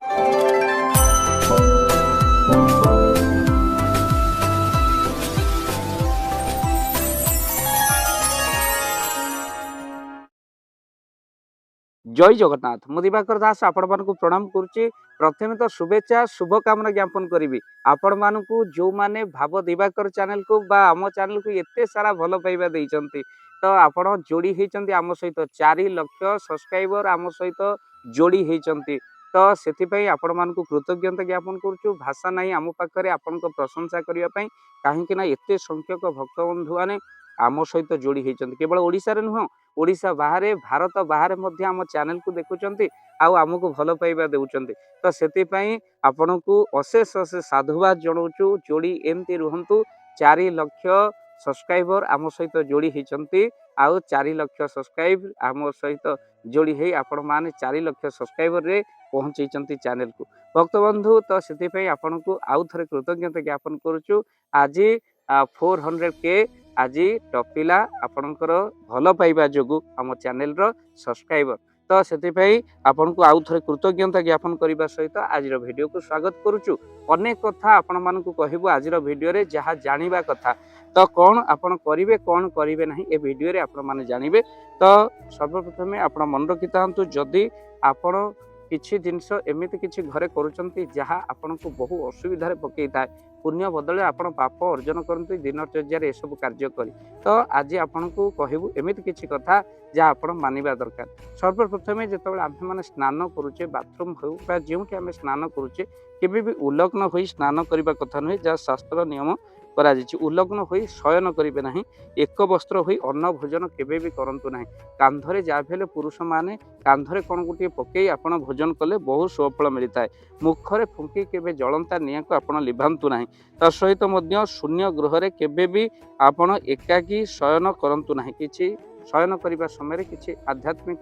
जय जगन्नाथ मु दिवाकर दास आपण मानक प्रणाम करुच्ची। प्रथमे तो शुभेच्छा शुभकामना ज्ञापन करी आपण मानक जो माने भाव दिवाकर चैनल को बा आम चैनल को एते सारा भल पाइबा देइचंती तो आपण जोड़ी होइचंती आम सहित 4 लाख सब्सक्राइबर आम सहित जोड़ी होइचंती तो सेथिपई आपण मानक कृतज्ञता ज्ञापन करुचु। भाषा नहीं आम पाखरे आपण प्रशंसा करिया पई काहेकि ना एते संख्यक भक्त बंधु माने आम सहित जोड़ी होइचंती। केवल ओडिसा रे नुह ओडिशा बाहर भारत बाहर मध्य आम चैनल को देखुचंती आमको भल पाइबा देउचंती तो सेतिपई आपनकु अशेष अशेष साधुवाद जणाउचु। जोड़ी एमती रुहंतु 4 लाख सब्सक्राइबर आम सहित जोड़ी होइचंती आउ 4 लाख सब्सक्राइब आम सहित जोड़ी हे आपण माने 4 लाख सब्सक्राइबर रे पहुंचैचंती चैनल को भक्त बंधु तो सेतिपई आपनकु आउ थरे कृतज्ञता ज्ञापन करुचु। आज 400K आज टपिला आपणकर भल पाइबा जोगु आम चैनल रो सब्सक्राइबर तो सेतिपई आपन को आउ थरे कृतज्ञता ज्ञापन करबा सहित आज वीडियो को स्वागत करुचु। अनेक कथा आपण मानक कहबो आज वीडियो रे जहा जानिबा कथा तो कौन आपण करिवे कौन करिवे नहीं ए वीडियो रे आपण माने जानिबे तो सर्वप्रथम आपण मन रखितांतु जदि आपण किछि जिनस एमिति किछि घरे करूचंती जहा आपण को बहु असुविधा रे पकई थाए पुण्य बदले आपण पाप अर्जन करते दिनचर्या ए सब कार्य करी तो आज आपण को कहबू एमिति किछि कथा जहाँ आपण मानिबा दरकार। सर्वप्रथमे जेतबेले आम्हे माने स्नान करूचे बाथरूम हो बा जेउठी आमे स्नान करूचे केबे भी उलग्न होई स्नान करबा कथा नहे जहाँ शास्त्र नियम करा जायछि। उलग्न होई शयन करिवे नाही एक वस्त्र होई अन्न भोजन केबे भी करंतु नाही। कांधरे जा भेले पुरुष माने कांधरे कोन गुटी पकेई आपण भोजन कले बहुत सुफल मिलिताय। मुखरे फुंकी केबे जळंता निया को आपण लिभांतु नाही। ता सहित मध्य शून्य गृह रे केबे भी आपण एकाकी शयन करंतु नाही। किछि शयन करबा समय किछि आध्यात्मिक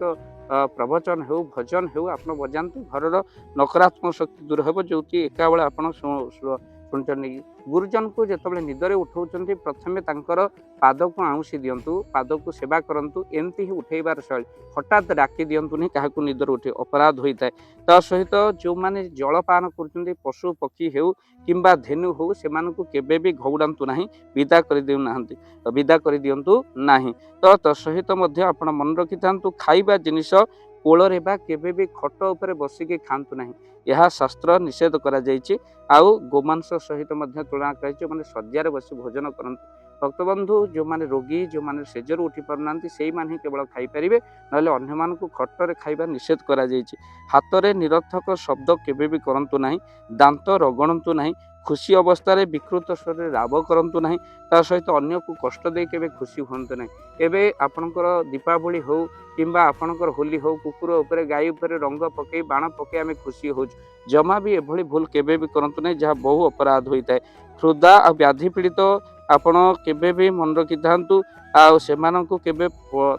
प्रवचन हो भजन हो आपण बजांतु घरर नकारात्मक शक्ति दूर हेबो जोति एका बेले आपण शुणुचंती। गुरुजन को जेतबेले निदरे उठाउचंती प्रथमे तांकर पाद को आउसी दियंतु पाद को सेवा करंतु एमती ही उठेबार शैली हठात डाकी दियंतु नहीं काहाकू निदर उठे अपराध होता है। ता सहित जो माने जलपान करचंती पशु पक्षी हेउ किंबा धेनु हो सेमानकु केबे भी घौडांतु नाही विदा कर देउ नाहंती विदा कर दियंतु नाही। तो तसहित मध्य आपण मन रखिथांतु खाइबा जिनिस कोଳରେ बा केबे भी खट उपरे बसिके खांतु नाही यह शास्त्र निषेध करा जायछि। आउ गोमांस सहित मध्य तुलना कराइछि माने सज्जार बसी भोजन करंतु। भक्त बंधु जो माने रोगी जो माने सेजर उठी पारनांती सेई माने केवल खाई परिबे नले अन्य मानकु खटरे खाइबा निषेध करा जायछि। हातरे निरर्थक शब्द केबे भी करंतु नाही दांत रगणंतु नाही खुशी अवस्था रे विकृत स्वर राव करंतु नाही ता सहित अन्य को कष्ट दे केबे खुशी होंतु नाही। एबे आपनकर दीपावली हो किंबा आपनकर होली हो कुकुर उपरे गाई उपरे रंग पकई बाण पकई आमे खुशी हो जमा भी एभली भूल केबे भी करंतु नाही जहाँ बहु अपराध होता है। हृदा आ व्याधि पीड़ित आपण केबे भी मन रखिथांतु आ सेमानंकु केबे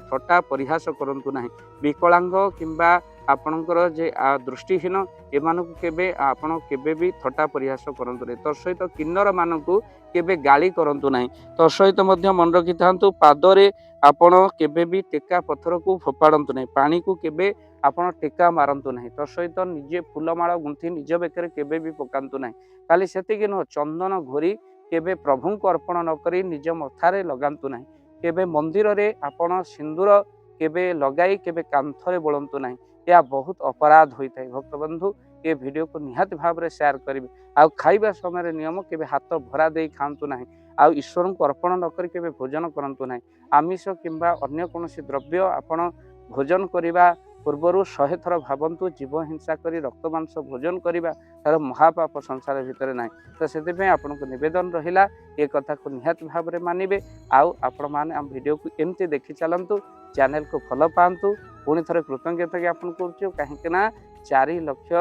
थटा परिहास करंतु नाही। विकलांग किंबा आपणकर जे दृष्टिहीन एमानकु केबे आपण केबे भी थटा परिहास करंतु नाही। तसहित किन्नर मानकु केबे गाली करंतु नाही। तसहित मध्य मन रखिथांतु पादरे आपण केबे भी टेका पत्थर को फोपाड़ंतु नाही पानी को केबे आपण टेका मारंतु नाही। तसहित निजे फूलमाला गुंथि निज बेकरे केबे भी पकांतु नाही। खाली सेतिके न चंदन घोरी केबे प्रभु को अर्पण न करी निज मथारे लगांतु नाही। केबे मंदिर रे आपण सिंदूर केबे लगाई केबे कांथरे बोलंतु नाही या बहुत अपराध होता है। भक्त बंधु ये वीडियो को निहात भाव में शेयर करेंगे। आउ खाइबा समय नियम केबे हाथ भरा दे खांतु नाही आउ ईश्वर को अर्पण न करी केबे भोजन करंतु नाही। आमिष किंबा अन्य कोनोसी द्रव्य आपण भोजन करिबा पूर्वरु 100 थर भावंतु जीव हिंसा करी रक्त मांस भोजन करिबा तार महापाप संसार भितर नाही। तो सेते आपण को निवेदन रहिला ये कथा को निहात भाव में मानिबे आउ आपण माने हम वीडियो को एमती देखि चलंतु चैनल को फॉलो पांतु। पुणी थरे कृतज्ञता ज्ञापन करूछु काहेकि ना 4 लाख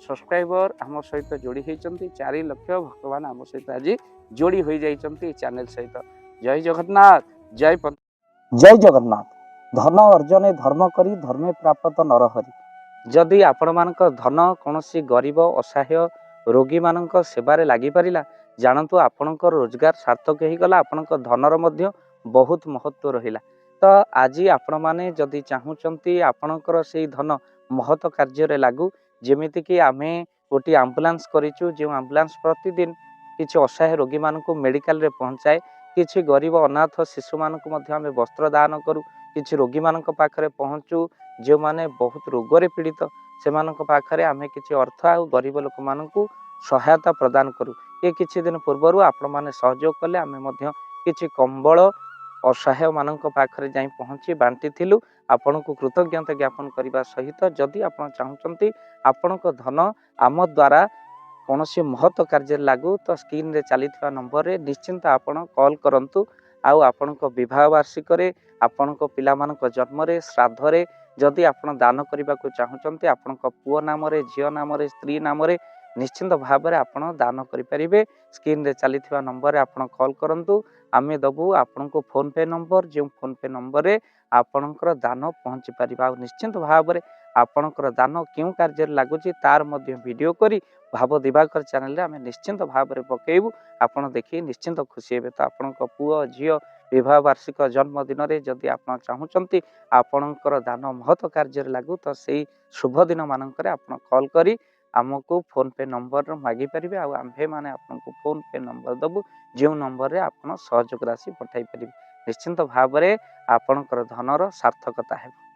सब्सक्राइबर आम सहित जोड़ी होइचंती 4 लाख भगवान आम सहित आज जोड़ी हो जाइचंती चैनल सहित। जय जगन्नाथ जय जगन्नाथ। धन अर्जने धर्म करी धर्मे प्राप्त नरहरि। जदि आपण मानक धन कोनोसी गरीब असहाय रोगी मानक सेवारे लागि परिला जानतु आपणक रोजगार सार्थक हो गला आपणक धनर मध्य बहुत महत्व रहिला। तो आज आपण माने जदि चाहूचंती आपणकर सेई धन महत कार्य रे लागू ଯେମିତିକି ଆମେ ଗୋଟିଏ ଆମ୍ବୁଲାନ୍ସ କରିଛୁ, ଯେଉଁ ଆମ୍ବୁଲାନ୍ସ ପ୍ରତିଦିନ କିଛି ଅସହାୟ ରୋଗୀମାନଙ୍କୁ ମେଡ଼ିକାଲରେ ପହଞ୍ଚାଏ। କିଛି ଗରିବ ଅନାଥ ଶିଶୁମାନଙ୍କୁ ମଧ୍ୟ ଆମେ ବସ୍ତ୍ର ଦାନ କରୁ। କିଛି ରୋଗୀମାନଙ୍କ ପାଖରେ ପହଞ୍ଚୁ ଯେଉଁମାନେ ବହୁତ ରୋଗରେ ପୀଡ଼ିତ, ସେମାନଙ୍କ ପାଖରେ ଆମେ କିଛି ଅର୍ଥ ଆଉ ଗରିବ ଲୋକମାନଙ୍କୁ ସହାୟତା ପ୍ରଦାନ କରୁ। ଏ କିଛି ଦିନ ପୂର୍ବରୁ ଆପଣମାନେ ସହଯୋଗ କଲେ, ଆମେ ମଧ୍ୟ କିଛି କମ୍ବଳ ଅସହାୟମାନଙ୍କ ପାଖରେ ଯାଇ ପହଞ୍ଚି ବାଣ୍ଟିଥିଲୁ। ଆପଣଙ୍କୁ କୃତଜ୍ଞତା ଜ୍ଞାପନ କରିବା ସହିତ ଯଦି ଆପଣ ଚାହୁଁଛନ୍ତି ଆପଣଙ୍କ ଧନ ଆମ ଦ୍ୱାରା କୌଣସି ମହତ କାର୍ଯ୍ୟରେ ଲାଗୁ, ତ ସ୍କ୍ରିନ୍ରେ ଚାଲିଥିବା ନମ୍ବରରେ ନିଶ୍ଚିନ୍ତ ଆପଣ କଲ୍ କରନ୍ତୁ। ଆଉ ଆପଣଙ୍କ ବିବାହ ବାର୍ଷିକରେ, ଆପଣଙ୍କ ପିଲାମାନଙ୍କ ଜନ୍ମରେ, ଶ୍ରାଦ୍ଧରେ ଯଦି ଆପଣ ଦାନ କରିବାକୁ ଚାହୁଁଛନ୍ତି, ଆପଣଙ୍କ ପୁଅ ନାମରେ, ଝିଅ ନାମରେ, ସ୍ତ୍ରୀ ନାମରେ ନିଶ୍ଚିନ୍ତ ଭାବରେ ଆପଣ ଦାନ କରିପାରିବେ। ସ୍କ୍ରିନ୍ରେ ଚାଲିଥିବା ନମ୍ବରରେ ଆପଣ କଲ୍ କରନ୍ତୁ। ଆମେ ଦେବୁ ଆପଣଙ୍କୁ ଫୋନ୍ପେ ନମ୍ବର, ଯେଉଁ ଫୋନ୍ପେ ନମ୍ବରରେ ଆପଣଙ୍କର ଦାନ ପହଞ୍ଚି ପାରିବ। ଆଉ ନିଶ୍ଚିନ୍ତ ଭାବରେ ଆପଣଙ୍କର ଦାନ କେଉଁ କାର୍ଯ୍ୟରେ ଲାଗୁଛି ତାର ମଧ୍ୟ ଭିଡ଼ିଓ କରି ଭାବ ଦିବାକର ଚ୍ୟାନେଲରେ ଆମେ ନିଶ୍ଚିନ୍ତ ଭାବରେ ପକାଇବୁ। ଆପଣ ଦେଖି ନିଶ୍ଚିନ୍ତ ଖୁସି ହେବେ। ତ ଆପଣଙ୍କ ପୁଅ ଝିଅ ବିବାହ ବାର୍ଷିକ ଜନ୍ମଦିନରେ ଯଦି ଆପଣ ଚାହୁଁଛନ୍ତି ଆପଣଙ୍କର ଦାନ ମହତ କାର୍ଯ୍ୟରେ ଲାଗୁ, ତ ସେଇ ଶୁଭ ଦିନ ମାନଙ୍କରେ ଆପଣ କଲ୍ କରି ଆମକୁ ଫୋନ୍ପେ ନମ୍ବର ମାଗିପାରିବେ। ଆଉ ଆମ୍ଭେମାନେ ଆପଣଙ୍କୁ ଫୋନ୍ପେ ନମ୍ବର ଦେବୁ, ଯେଉଁ ନମ୍ବରରେ ଆପଣ ସହଯୋଗ ରାଶି ପଠାଇ ପାରିବେ। ନିଶ୍ଚିନ୍ତ ଭାବରେ ଆପଣଙ୍କର ଧନର ସାର୍ଥକତା ହେବ।